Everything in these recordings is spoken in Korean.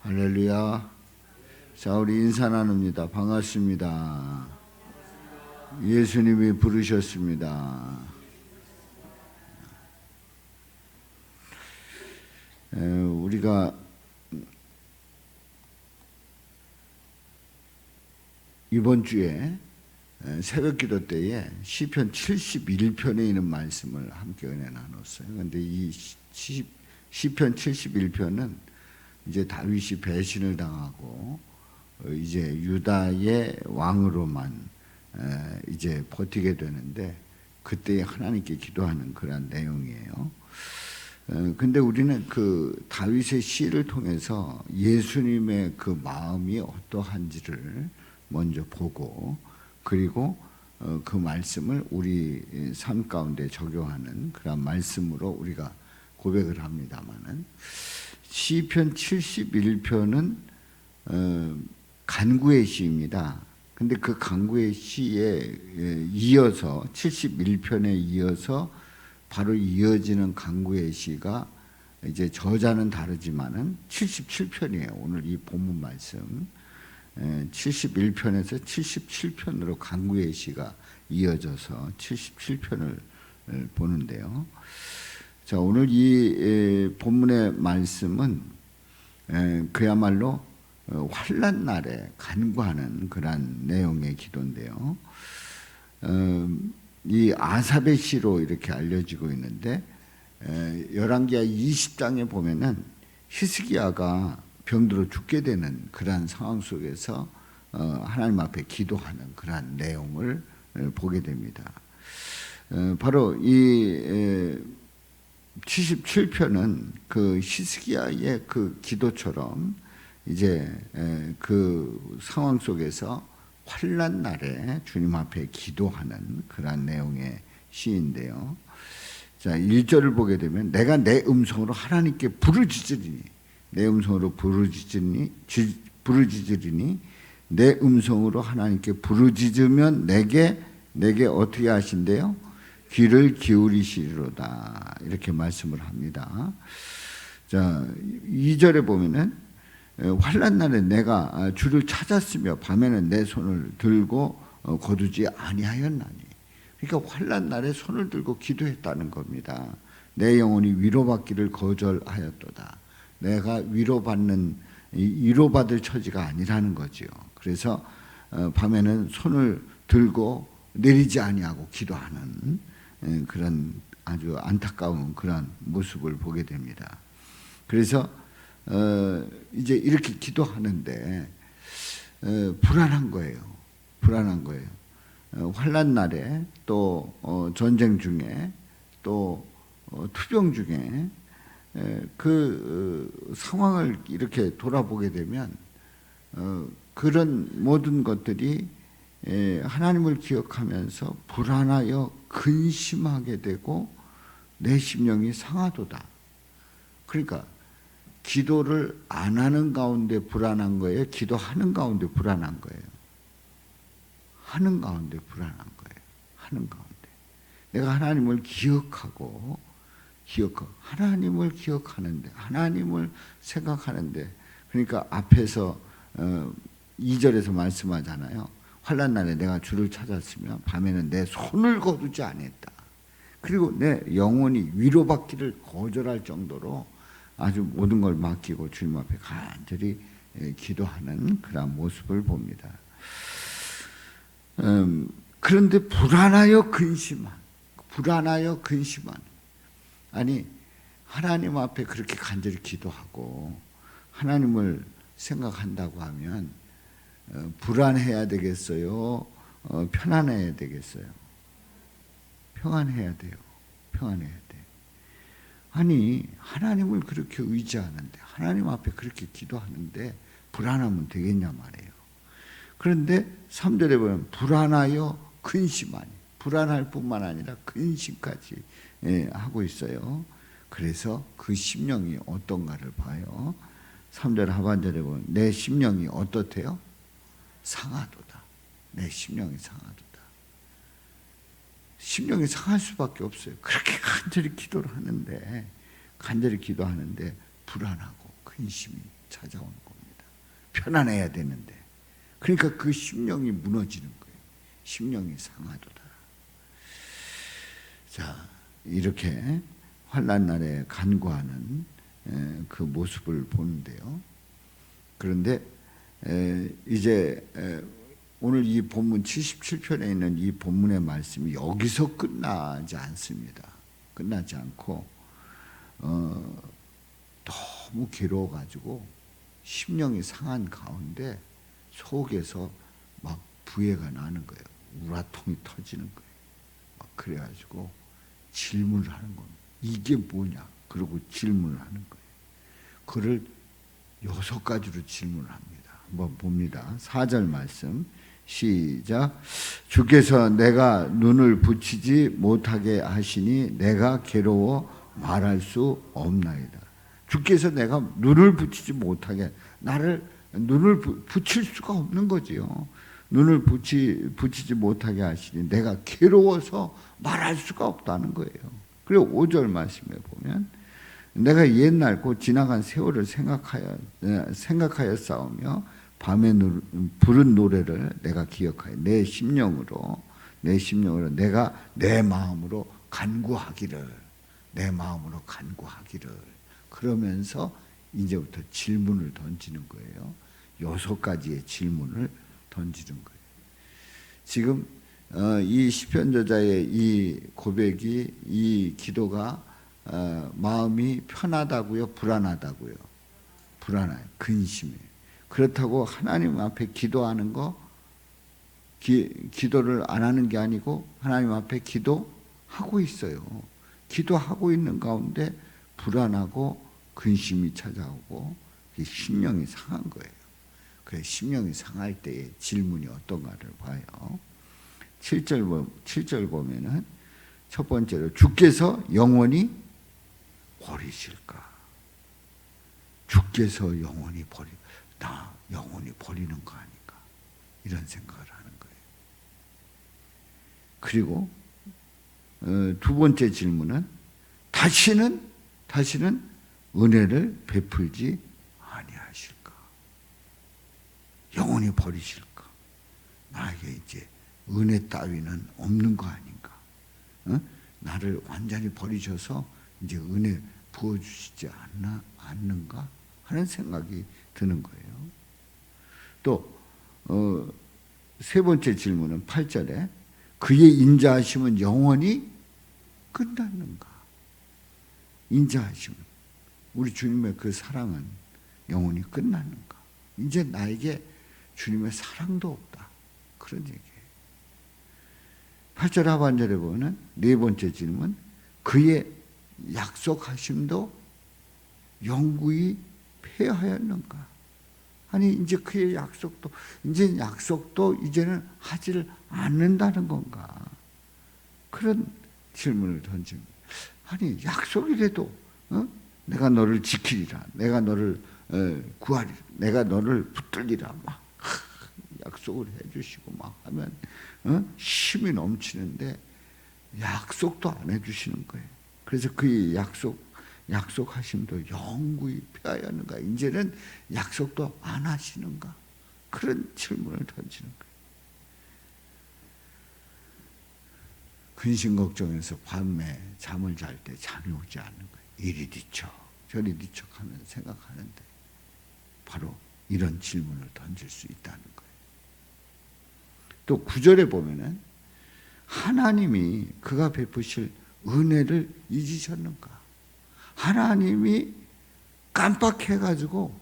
할렐루야. 자, 우리 인사 나눕니다. 반갑습니다. 예수님이 부르셨습니다. 우리가 이번 주에 새벽 기도 때에 시편 71편에 있는 말씀을 함께 은혜 나눴어요. 그런데 이 시편 71편은 이제 다윗이 배신을 당하고 이제 유다의 왕으로만 이제 버티게 되는데 그때 하나님께 기도하는 그런 내용이에요. 근데 우리는 그 다윗의 시를 통해서 예수님의 그 마음이 어떠한지를 먼저 보고, 그리고 그 말씀을 우리 삶 가운데 적용하는 그런 말씀으로 우리가 고백을 합니다마는, 시편 71편은 간구의 시입니다. 근데 그 간구의 시에 이어서 71편에 이어서 바로 이어지는 간구의 시가 이제 저자는 다르지만은 77편이에요. 오늘 이 본문 말씀 71편에서 77편으로 간구의 시가 이어져서 77편을 보는데요. 자, 오늘 이 본문의 말씀은 그야말로 환난 날에 간구하는 그런 내용의 기도인데요. 이 아삽의 시로 이렇게 알려지고 있는데, 열왕기하 20장에 보면은 히스기야가 병들어 죽게 되는 그러한 상황 속에서 하나님 앞에 기도하는 그러한 내용을 보게 됩니다. 바로 이 77편은 그 히스기야의 그 기도처럼 이제 그 상황 속에서 환난 날에 주님 앞에 기도하는 그런 내용의 시인데요. 자, 1절을 보게 되면 내가 내 음성으로 하나님께 부르짖으리니, 내 음성으로 부르짖으리니 내 음성으로 하나님께 부르짖으면 내게 어떻게 하신대요? 귀를 기울이시리로다, 이렇게 말씀을 합니다. 자, 2절에 보면은 환난 날에 내가 주를 찾았으며 밤에는 내 손을 들고 거두지 아니하였나니. 그러니까 환난 날에 손을 들고 기도했다는 겁니다. 내 영혼이 위로받기를 거절하였도다. 내가 위로받을 처지가 아니라는 거지요. 그래서 밤에는 손을 들고 내리지 아니하고 기도하는 그런 아주 안타까운 그런 모습을 보게 됩니다. 그래서 이제 이렇게 기도하는데 불안한 거예요. 환난 날에 또 전쟁 중에 또 투병 중에 그 상황을 이렇게 돌아보게 되면 그런 모든 것들이 하나님을 기억하면서 불안하여 근심하게 되고 내 심령이 상하도다. 그러니까 기도를 안 하는 가운데 불안한 거예요? 기도하는 가운데 불안한 거예요? 하는 가운데 불안한 거예요. 하는 가운데. 내가 하나님을 기억하고 하나님을 기억하는데, 하나님을 생각하는데, 그러니까 앞에서 2절에서 말씀하잖아요. 환난 날에 내가 주를 찾았으며 밤에는 내 손을 거두지 않았다. 그리고 내 영혼이 위로받기를 거절할 정도로 아주 모든 걸 맡기고 주님 앞에 간절히 기도하는 그런 모습을 봅니다. 그런데 불안하여 근심한, 아니, 하나님 앞에 그렇게 간절히 기도하고 하나님을 생각한다고 하면 불안해야 되겠어요? 편안해야 되겠어요? 평안해야 돼요. 아니, 하나님을 그렇게 의지하는데, 하나님 앞에 그렇게 기도하는데 불안하면 되겠냐 말이에요. 그런데 3절에 보면 불안하여 근심하니, 불안할 뿐만 아니라 근심까지 하고 있어요. 그래서 그 심령이 어떤가를 봐요. 3절 하반절에 보면 내 심령이 어떻대요? 상하도다. 내 심령이 상하도다. 심령이 상할 수밖에 없어요. 그렇게 간절히 기도하는데 불안하고 근심이 찾아오는 겁니다. 편안해야 되는데, 그러니까 그 심령이 무너지는 거예요. 심령이 상하도다. 자, 이렇게 환난 날에 간구하는 그 모습을 보는데요. 그런데 이제 오늘 이 본문 77편에 있는 이 본문의 말씀이 여기서 끝나지 않습니다. 끝나지 않고 너무 괴로워가지고 심령이 상한 가운데 속에서 막 부해가 나는 거예요. 우라통이 터지는 거예요. 막 그래가지고 질문을 하는 겁니다. 이게 뭐냐? 그러고 질문을 하는 거예요. 그를 6가지로 질문을 합니다. 한번 봅니다. 4절 말씀 시작. 주께서 내가 눈을 붙이지 못하게 하시니 내가 괴로워 말할 수 없나이다. 주께서 내가 눈을 붙이지 못하게, 나를 눈을 붙일 수가 없는 거지요. 눈을 붙이지 못하게 하시니 내가 괴로워서 말할 수가 없다는 거예요. 그리고 5절 말씀에 보면 내가 옛날 곧 지나간 세월을 생각하여 싸우며 밤에 부른 노래를 내가 기억하여 내 심령으로 내가 내 마음으로 간구하기를, 그러면서 이제부터 질문을 던지는 거예요. 6가지의 질문을 던지는 거예요. 지금 이 시편 저자의 이 고백이, 이 기도가 마음이 편하다고요, 불안하다고요? 불안해요. 근심해요. 그렇다고 하나님 앞에 기도하는 거, 기도를 안 하는 게 아니고 하나님 앞에 기도하고 있어요. 기도하고 있는 가운데 불안하고 근심이 찾아오고 심령이 상한 거예요. 그래서 심령이 상할 때의 질문이 어떤가를 봐요. 7절 보면은 첫 번째로 주께서 영원히 버리실까? 주께서 영원히 나 영원히 버리는 거 아닌가? 이런 생각을 하는 거예요. 그리고 두 번째 질문은 다시는 은혜를 베풀지 아니하실까? 영원히 버리실까? 나에게 이제 은혜 따위는 없는 거 아닌가? 나를 완전히 버리셔서 이제 은혜 부어주시지 않는가 하는 생각이 드는 거예요. 또 세 번째 질문은 8절에 그의 인자하심은 영원히 끝났는가? 인자하심, 우리 주님의 그 사랑은 영원히 끝났는가? 이제 나에게 주님의 사랑도 없다, 그런 얘기예요. 8절 하반절에 보면 네 번째 질문, 그의 약속하심도 영구히 폐하였는가? 아니 이제 그의 약속도 이제는 하지를 않는다는 건가? 그런 질문을 던집니다. 아니 약속이라도 내가 너를 지키리라, 내가 너를 구하리라, 내가 너를 붙들리라 막 약속을 해주시고 막 하면 힘이 넘치는데 약속도 안 해주시는 거예요. 그래서 그의 약속하심도 영구히 폐하였는가? 이제는 약속도 안 하시는가? 그런 질문을 던지는 거예요. 근심 걱정해서 밤에 잠을 잘 때 잠이 오지 않는 거예요. 이리 뒤척 저리 뒤척하면 생각하는데 바로 이런 질문을 던질 수 있다는 거예요. 또 9절에 보면은 하나님이 그가 베푸실 은혜를 잊으셨는가? 하나님이 깜빡해가지고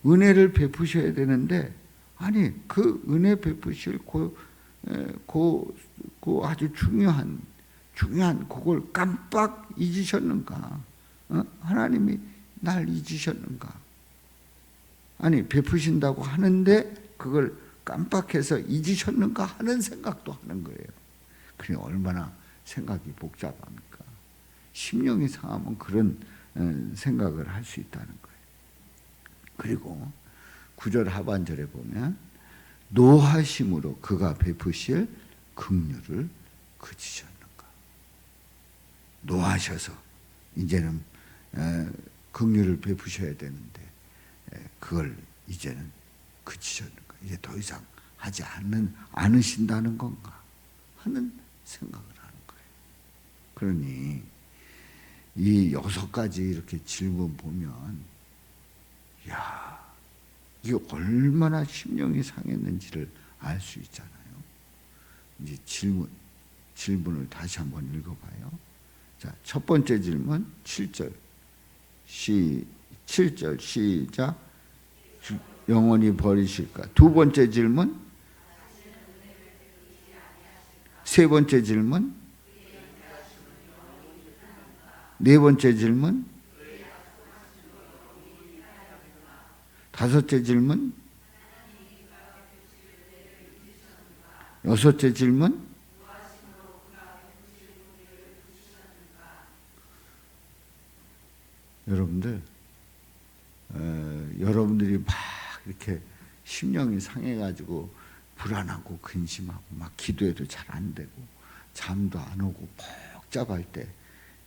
은혜를 베푸셔야 되는데, 아니 그 은혜 베푸실 그 아주 중요한 그걸 깜빡 잊으셨는가? 하나님이 날 잊으셨는가? 아니 베푸신다고 하는데 그걸 깜빡해서 잊으셨는가 하는 생각도 하는 거예요. 그게 얼마나 생각이 복잡합니까? 심령이 상하면 그런 생각을 할 수 있다는 거예요. 그리고 9절 하반절에 보면 노하심으로 그가 베푸실 긍휼을 그치셨는가? 노하셔서 이제는 긍휼을 베푸셔야 되는데 그걸 이제는 그치셨는가? 이제 더 이상 하지 않으신다는 건가? 하는 생각을 하는 거예요. 그러니 이 6가지 이렇게 질문 보면, 야, 이게 얼마나 심령이 상했는지를 알 수 있잖아요. 이제 질문을 다시 한번 읽어봐요. 자, 첫 번째 질문 7절. 7절 시작. 영원히 버리실까? 두 번째 질문, 세 번째 질문, 네 번째 질문, 다섯째 질문, 여섯째 질문, 여러분들, 여러분들이 막 이렇게 심령이 상해가지고 불안하고 근심하고 막 기도해도 잘 안 되고 잠도 안 오고 복잡할 때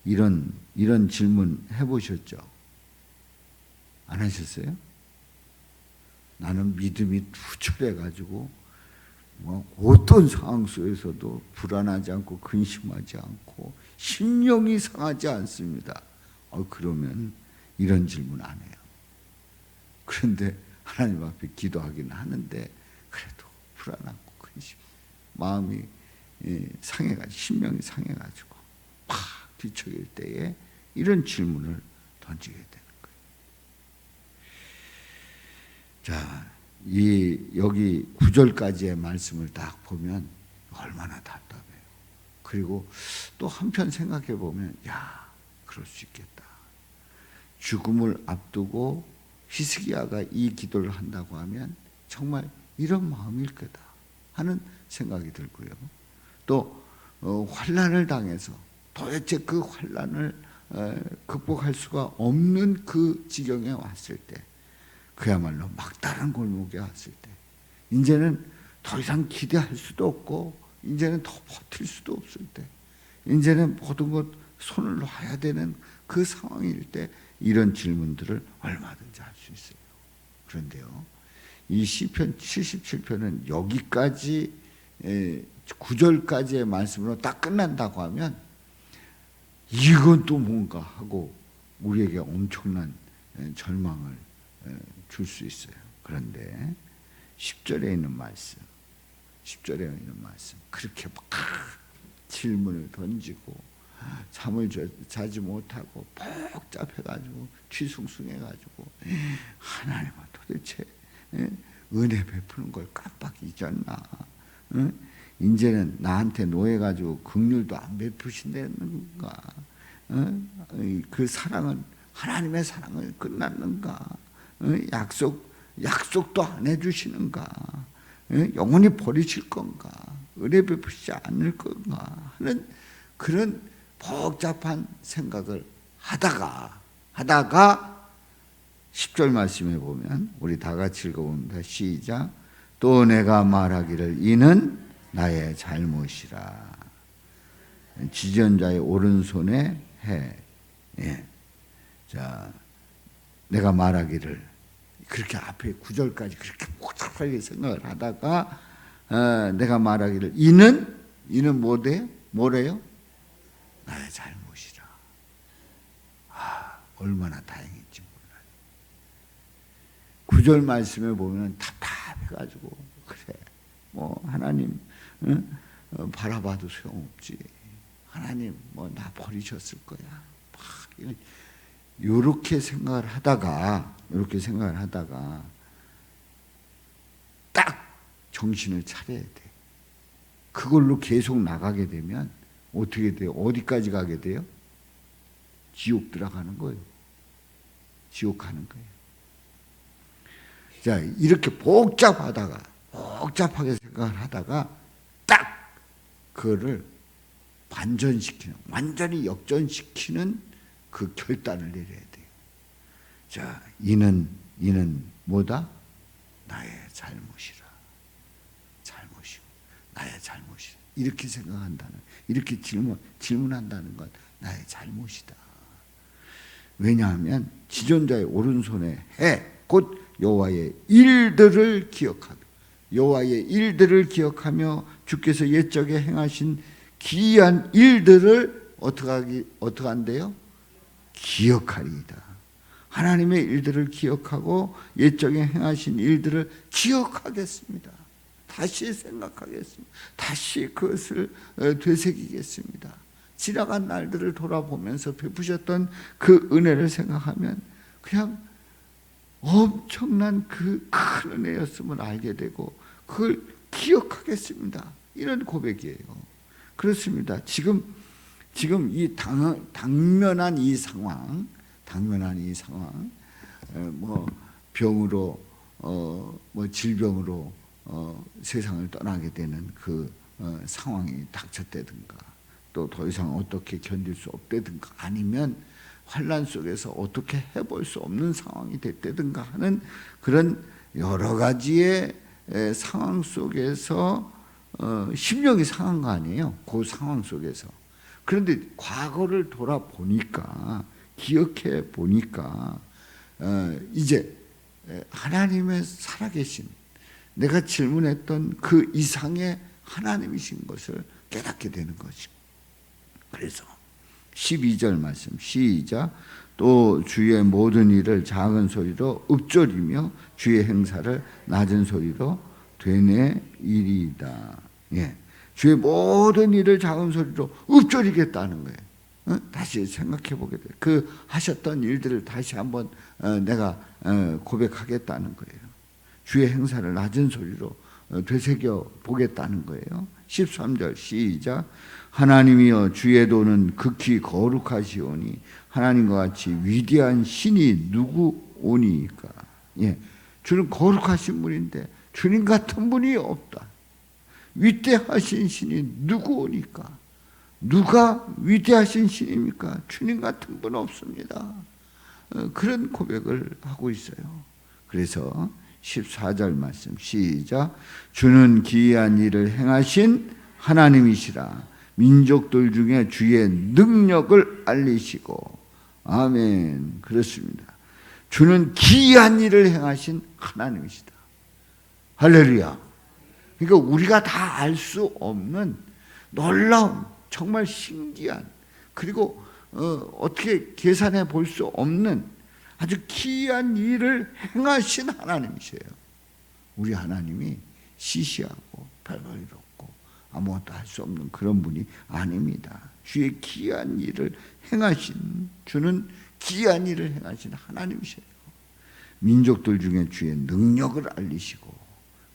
이런 질문 해보셨죠? 안 하셨어요? 나는 믿음이 투철해가지고 뭐 어떤 상황 속에서도 불안하지 않고 근심하지 않고 심령이 상하지 않습니다. 그러면 이런 질문 안 해요. 그런데 하나님 앞에 기도하기는 하는데 그래도 불안하고 근심, 마음이 상해가지고 심령이 상해가지고 막 뒤척일 때에 이런 질문을 던지게 되는 거예요. 자, 여기 9절까지의 말씀을 딱 보면 얼마나 답답해요. 그리고 또 한편 생각해 보면, 야, 그럴 수 있겠다. 죽음을 앞두고 히스기야가 이 기도를 한다고 하면 정말 이런 마음일 거다 하는 생각이 들고요. 또 환난을 당해서 도대체 그 환난을 극복할 수가 없는 그 지경에 왔을 때, 그야말로 막다른 골목에 왔을 때, 이제는 더 이상 기대할 수도 없고 이제는 더 버틸 수도 없을 때, 이제는 모든 것 손을 놔야 되는 그 상황일 때 이런 질문들을 얼마든지 할 수 있어요. 그런데요, 이 시편 77편은 여기까지 9절까지의 말씀으로 딱 끝난다고 하면 이건 또 뭔가 하고 우리에게 엄청난 절망을 줄 수 있어요. 그런데 10절에 있는 말씀, 10절에 있는 말씀, 그렇게 막 질문을 던지고 잠을 자지 못하고 복잡해가지고 뒤숭숭해가지고 하나님은 도대체 은혜 베푸는 걸 깜빡 잊었나? 이제는 나한테 놓여가지고 긍휼도 안 베푸신다는가? 그 사랑은, 하나님의 사랑은 끝났는가? 약속도 안 해주시는가? 영원히 버리실 건가? 은혜 베푸시지 않을 건가? 하는 그런 복잡한 생각을 하다가 10절 말씀해 보면, 우리 다 같이 읽어봅니다. 시작. 또 내가 말하기를 이는 나의 잘못이라. 지전자의 오른손에 해. 예. 자, 내가 말하기를, 그렇게 앞에 9절까지 그렇게 복잡하게 생각을 하다가 내가 말하기를 이는 뭐래요? 나의 잘못이라. 얼마나 다행인지 몰라요. 9절 말씀에 보면 답답해가지고, 그래, 뭐 하나님 바라봐도 소용없지, 하나님 뭐 나 버리셨을 거야, 막 이렇게 생각을 하다가 딱 정신을 차려야 돼. 그걸로 계속 나가게 되면 어떻게 돼요? 어디까지 가게 돼요? 지옥 들어가는 거예요. 지옥 가는 거예요. 자, 이렇게 복잡하게 생각을 하다가 딱 그거를 완전히 역전시키는 그 결단을 내려야 돼요. 자, 이는 뭐다? 나의 잘못이라. 잘못이고 나의 잘못이라. 이렇게 생각한다는, 이렇게 질문한다는 건 나의 잘못이다. 왜냐하면 지존자의 오른손에 해, 곧 여호와의 일들을 기억하며 여호와의 일들을 기억하며 주께서 옛적에 행하신 기이한 일들을 어떻게 한대요? 기억하리이다. 하나님의 일들을 기억하고 옛적에 행하신 일들을 기억하겠습니다. 다시 생각하겠습니다. 다시 그것을 되새기겠습니다. 지나간 날들을 돌아보면서 베푸셨던 그 은혜를 생각하면 그냥 엄청난 그 큰 은혜였음을 알게 되고 그걸 기억하겠습니다. 이런 고백이에요. 그렇습니다. 지금 이 당면한 이 상황, 뭐 병으로 뭐 질병으로 세상을 떠나게 되는 그 상황이 닥쳤다든가, 또 더 이상 어떻게 견딜 수 없다든가, 아니면 환난 속에서 어떻게 해볼 수 없는 상황이 됐다든가 하는 그런 여러 가지의 상황 속에서 심령이 상한 거 아니에요? 그 상황 속에서. 그런데 과거를 돌아보니까, 기억해 보니까 이제 하나님의 살아계신, 내가 질문했던 그 이상의 하나님이신 것을 깨닫게 되는 거죠. 그래서 12절 말씀 시작. 또 주의 모든 일을 작은 소리로 읊조리며 주의 행사를 낮은 소리로 되뇌이리이다. 예, 주의 모든 일을 작은 소리로 읊조리겠다는 거예요. 다시 생각해 보게 돼요. 그 하셨던 일들을 다시 한번 내가 고백하겠다는 거예요. 주의 행사를 낮은 소리로 되새겨 보겠다는 거예요. 13절 시작. 하나님이여 주의 도는 극히 거룩하시오니 하나님과 같이 위대한 신이 누구오니까. 예, 주는 거룩하신 분인데 주님 같은 분이 없다. 위대하신 신이 누구오니까. 누가 위대하신 신입니까? 주님 같은 분 없습니다. 그런 고백을 하고 있어요. 그래서 14절 말씀 시작. 주는 기이한 일을 행하신 하나님이시라. 민족들 중에 주의 능력을 알리시고. 아멘. 그렇습니다. 주는 기이한 일을 행하신 하나님이시다. 할렐루야. 그러니까 우리가 다 알 수 없는 놀라운, 정말 신기한, 그리고 어떻게 계산해 볼 수 없는 아주 기이한 일을 행하신 하나님이세요. 우리 하나님이 시시하고 별볼일 없고 아무것도 할 수 없는 그런 분이 아닙니다. 주의 기이한 일을 행하신, 주는 기이한 일을 행하신 하나님이세요. 민족들 중에 주의 능력을 알리시고.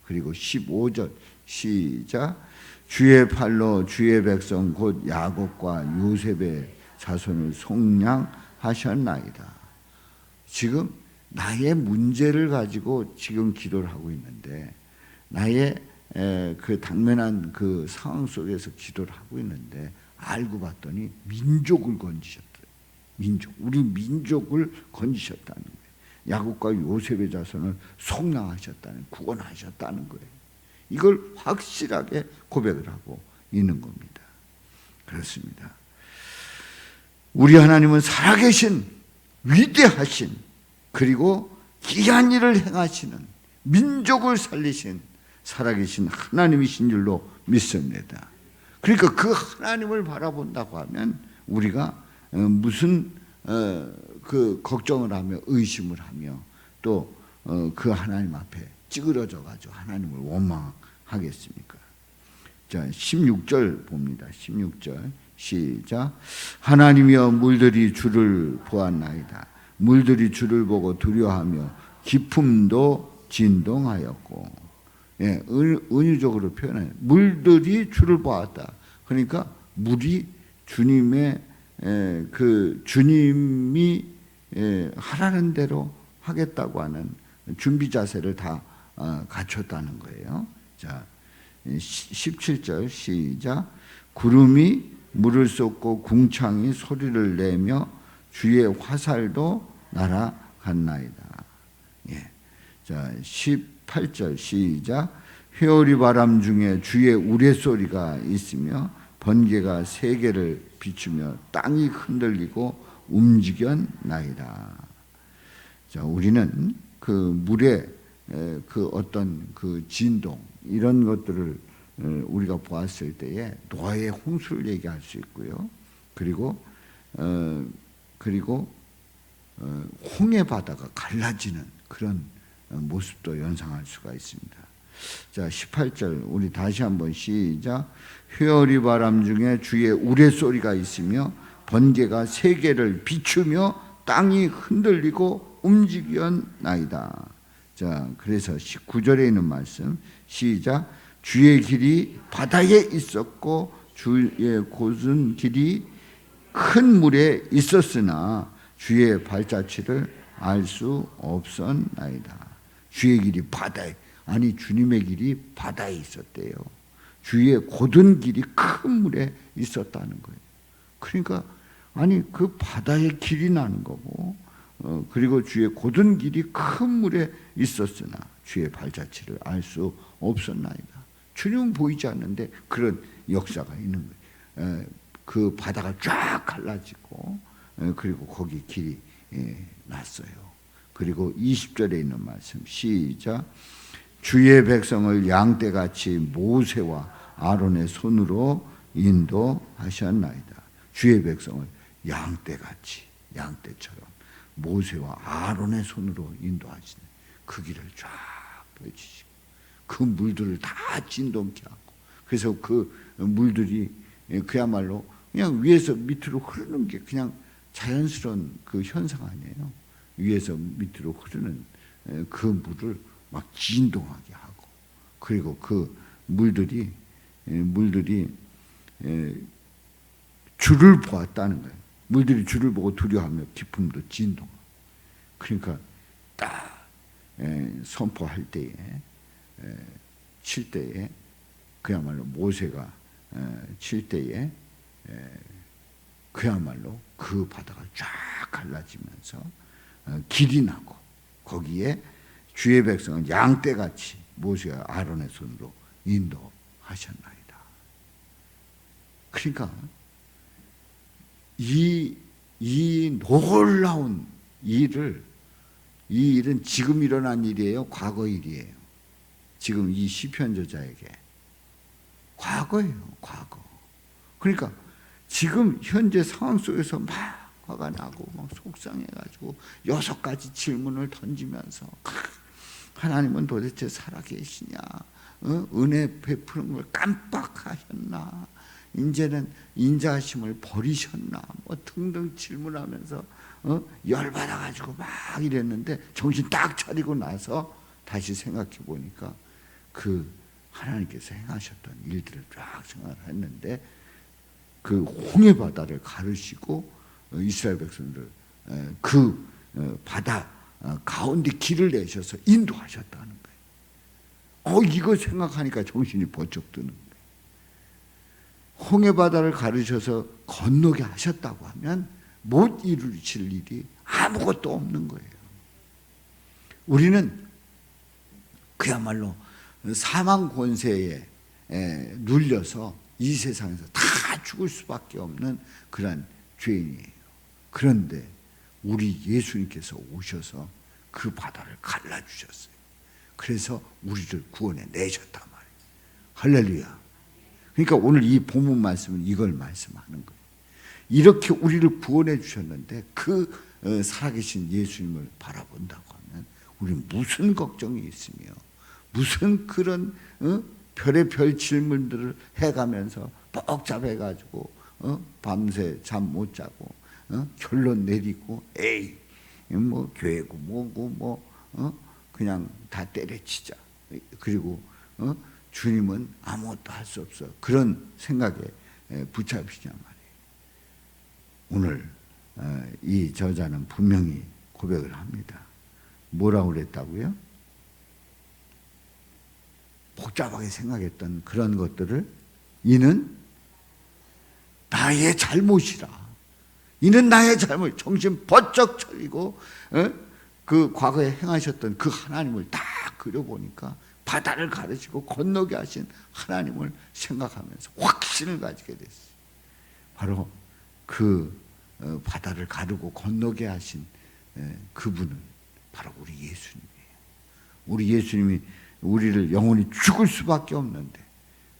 그리고 15절 시작. 주의 팔로 주의 백성 곧 야곱과 요셉의 자손을 속량하셨나이다. 지금 나의 문제를 가지고 지금 기도를 하고 있는데, 나의 그 당면한 그 상황 속에서 기도를 하고 있는데, 알고 봤더니 민족을 건지셨더라. 우리 민족을 건지셨다는 거예요. 야곱과 요셉의 자손을 속량하셨다는, 구원하셨다는 거예요. 이걸 확실하게 고백을 하고 있는 겁니다. 그렇습니다. 우리 하나님은 살아계신, 위대하신, 그리고 기이한 일을 행하시는, 민족을 살리신 살아계신 하나님이신 줄로 믿습니다. 그러니까 그 하나님을 바라본다고 하면 우리가 무슨 그 걱정을 하며 의심을 하며 또 그 하나님 앞에 찌그러져 가지고 하나님을 원망하겠습니까? 자, 16절 봅니다. 16절 시작. 하나님이여 물들이 주를 보았나이다. 물들이 주를 보고 두려워하며 기품도 진동하였고. 예, 은유적으로 표현해요. 물들이 주를 보았다. 그러니까 물이 주님의 그 주님이 하라는 대로 하겠다고 하는 준비 자세를 다 갖췄다는 거예요. 자, 17절 시작. 구름이 물을 쏟고 궁창이 소리를 내며 주의 화살도 날아갔나이다. 예. 자, 18절 시작. 회오리 바람 중에 주의 우레소리가 있으며 번개가 세계를 비추며 땅이 흔들리고 움직였나이다. 자, 우리는 그 물의 그 어떤 그 진동 이런 것들을 우리가 보았을 때에 노아의 홍수를 얘기할 수 있고요. 그리고 홍해 바다가 갈라지는 그런 모습도 연상할 수가 있습니다. 자, 18절 우리 다시 한번 시작. 회오리 바람 중에 주의 우레소리가 있으며 번개가 세계를 비추며 땅이 흔들리고 움직였나이다. 자, 그래서 19절에 있는 말씀 시작. 주의 길이 바다에 있었고 주의 곧은 길이 큰 물에 있었으나 주의 발자취를 알 수 없었나이다. 주의 길이 바다에, 아니 주님의 길이 바다에 있었대요. 주의 곧은 길이 큰 물에 있었다는 거예요. 그러니까 아니 그 바다에 길이 나는 거고, 그리고 주의 곧은 길이 큰 물에 있었으나 주의 발자취를 알 수 없었나이다. 주님은 보이지 않는데 그런 역사가 있는 거예요. 그 바다가 쫙 갈라지고 그리고 거기 길이 났어요. 그리고 20절에 있는 말씀 시작. 주의 백성을 양떼같이 모세와 아론의 손으로 인도하셨나이다. 주의 백성을 양떼같이, 양떼처럼 모세와 아론의 손으로 인도하시네. 그 길을 쫙 펼치시고 그 물들을 다 진동케 하고, 그래서 그 물들이 그야말로 그냥 위에서 밑으로 흐르는 게 그냥 자연스러운 그 현상 아니에요. 위에서 밑으로 흐르는 그 물을 막 진동하게 하고, 그리고 그 물들이 주를 보았다는 거예요. 물들이 주를 보고 두려워하며 기쁨도 진동하고. 그러니까 딱 선포할 때에 칠 때에 그야말로 모세가 칠 때에 그야말로 그 바다가 쫙 갈라지면서 길이 나고, 거기에 주의 백성은 양떼같이 모세와 아론의 손으로 인도하셨나이다. 그러니까 이 놀라운 일을, 이 일은 지금 일어난 일이에요, 과거 일이에요? 지금 이 시편 저자에게 과거예요, 과거. 그러니까 지금 현재 상황 속에서 막 화가 나고 막 속상해가지고 6가지 질문을 던지면서 하나님은 도대체 살아계시냐? 은혜 베푸는 걸 깜빡하셨나? 이제는 인자하심을 버리셨나? 뭐 등등 질문하면서 열받아가지고 막 이랬는데 정신 딱 차리고 나서 다시 생각해 보니까 그 하나님께서 행하셨던 일들을 쫙 생각을 했는데, 그 홍해 바다를 가르시고 이스라엘 백성들 그 바다 가운데 길을 내셔서 인도하셨다는 거예요. 이거 생각하니까 정신이 번쩍 드는 거예요. 홍해 바다를 가르셔서 건너게 하셨다고 하면 못 이루실 일이 아무것도 없는 거예요. 우리는 그야말로 사망 권세에 눌려서 이 세상에서 다 죽을 수밖에 없는 그런 죄인이에요. 그런데 우리 예수님께서 오셔서 그 바다를 갈라주셨어요. 그래서 우리를 구원해 내셨단 말이에요. 할렐루야. 그러니까 오늘 이 본문 말씀은 이걸 말씀하는 거예요. 이렇게 우리를 구원해 주셨는데 그 살아계신 예수님을 바라본다고 하면 우리는 무슨 걱정이 있으며 무슨 그런 별의 별 질문들을 해가면서 복잡해가지고 밤새 잠 못 자고 결론 내리고 에이 뭐 교회고 뭐고 뭐 그냥 다 때려치자. 그리고 주님은 아무것도 할 수 없어. 그런 생각에 붙잡히냐 말이에요. 오늘 이 저자는 분명히 고백을 합니다. 뭐라고 그랬다고요? 복잡하게 생각했던 그런 것들을 이는 나의 잘못이라. 이는 나의 잘못. 정신 번쩍 차리고 그 과거에 행하셨던 그 하나님을 딱 그려보니까 바다를 가르치고 건너게 하신 하나님을 생각하면서 확신을 가지게 됐어요. 바로 그 바다를 가르고 건너게 하신 그분은 바로 우리 예수님이에요. 우리 예수님이 우리를 영원히 죽을 수밖에 없는데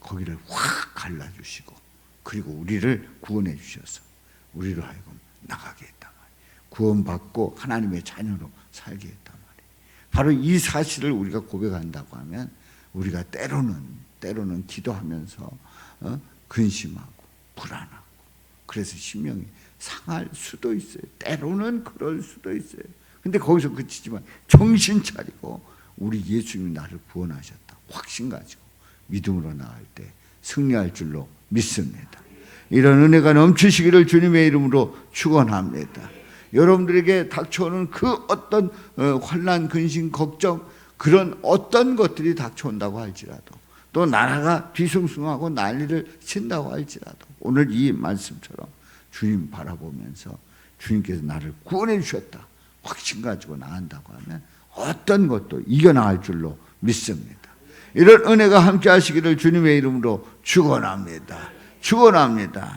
거기를 확 갈라주시고 그리고 우리를 구원해 주셔서 우리로 하여금 나가게 했단 말이에요. 구원받고 하나님의 자녀로 살게 했단 말이에요. 바로 이 사실을 우리가 고백한다고 하면 우리가 때로는 기도하면서 근심하고 불안하고 그래서 심령이 상할 수도 있어요. 때로는 그럴 수도 있어요. 근데 거기서 그치지만 정신 차리고 우리 예수님이 나를 구원하셨다 확신 가지고 믿음으로 나갈 때 승리할 줄로 믿습니다. 이런 은혜가 넘치시기를 주님의 이름으로 축원합니다. 여러분들에게 닥쳐오는 그 어떤 환난, 근심, 걱정 그런 어떤 것들이 닥쳐온다고 할지라도 또 나라가 뒤숭숭하고 난리를 친다고 할지라도 오늘 이 말씀처럼 주님 바라보면서 주님께서 나를 구원해 주셨다 확신 가지고 나간다고 하면 어떤 것도 이겨나갈 줄로 믿습니다. 이런 은혜가 함께 하시기를 주님의 이름으로 축원합니다. 축원합니다.